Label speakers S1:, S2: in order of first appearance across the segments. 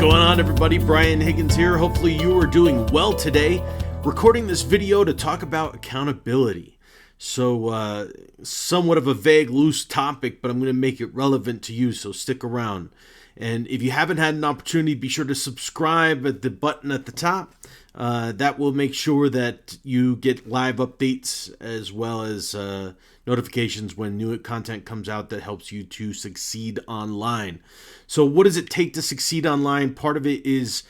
S1: going on, everybody? Brian Higgins here. Hopefully you are doing well today. Recording this video to talk about accountability. So somewhat of a vague, loose topic, but I'm going to make it relevant to you, so stick around. And if you haven't had an opportunity, be sure to subscribe at the button at the top. That will make sure that you get live updates as well as notifications when new content comes out that helps you to succeed online. So what does it take to succeed online? Part of it is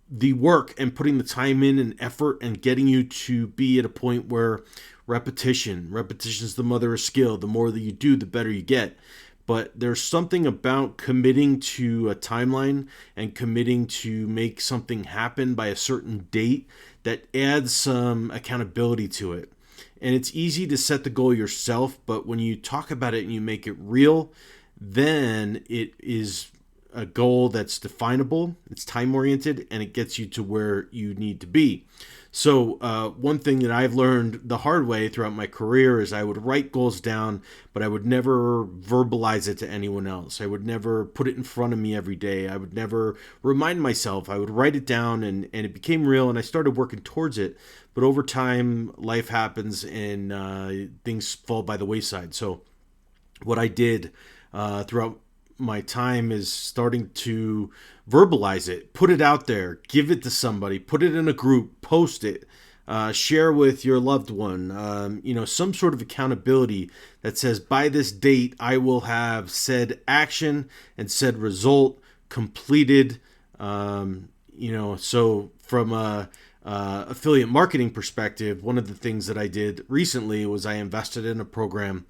S1: the work and putting the time in and effort and getting you to be at a point where repetition is the mother of skill. The more that you do, the better you get. But there's something about committing to a timeline and committing to make something happen by a certain date that adds some accountability to it. And it's easy to set the goal yourself, but when you talk about it and you make it real, then it is a goal that's definable, it's time-oriented, and it gets you to where you need to be. So one thing that I've learned the hard way throughout my career is I would write goals down, but I would never verbalize it to anyone else. I would never put it in front of me every day. I would never remind myself. I would write it down, and it became real, and I started working towards it. But over time, life happens, and things fall by the wayside. So what I did throughout my time is starting to verbalize it, put it out there, give it to somebody, put it in a group, post it, share with your loved one, some sort of accountability that says by this date I will have said action and said result completed. So from a affiliate marketing perspective, one of the things that I did recently was I invested in a program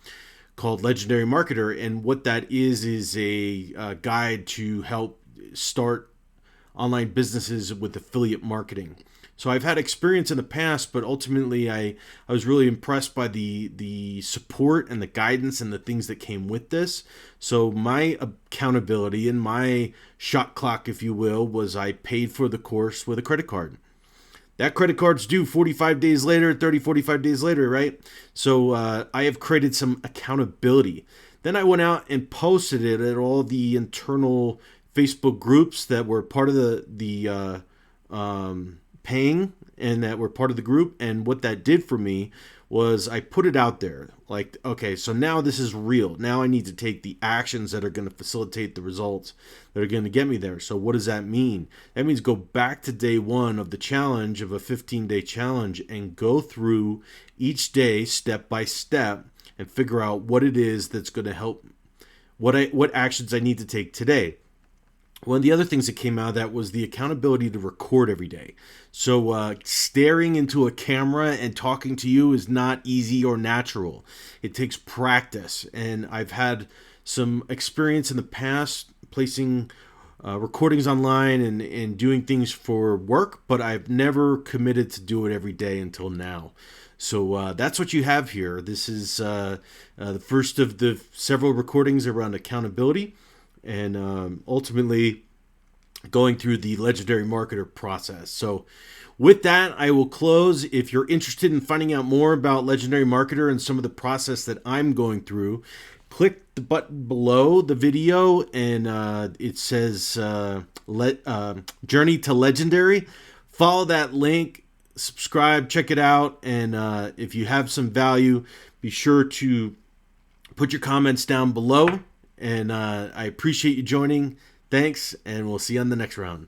S1: called Legendary Marketer, and what that is a guide to help start online businesses with affiliate marketing. So I've had experience in the past, but ultimately I was really impressed by the support and the guidance and the things that came with this. So my accountability and my shot clock, if you will, was I paid for the course with a credit card. That credit card's due 45 days later, 30, 45 days later, right? So I have created some accountability. Then I went out and posted it at all the internal Facebook groups that were part of the paying and that were part of the group. And what that did for me was I put it out there like, okay, so now this is real. Now I need to take the actions that are going to facilitate the results that are going to get me there. So what does that mean? That means go back to day one of the challenge, of a 15-day challenge, and go through each day step by step and figure out what it is that's going to help, what actions I need to take today. One of the other things that came out of that was the accountability to record every day. So staring into a camera and talking to you is not easy or natural. It takes practice. And I've had some experience in the past placing recordings online and doing things for work, but I've never committed to do it every day until now. So that's what you have here. This is the first of the several recordings around accountability. And ultimately going through the Legendary Marketer process. So with that, I will close. If you're interested in finding out more about Legendary Marketer and some of the process that I'm going through, click the button below the video and it says Journey to Legendary. Follow that link, subscribe, check it out. And if you have some value, be sure to put your comments down below. And I appreciate you joining. Thanks, and we'll see you on the next round.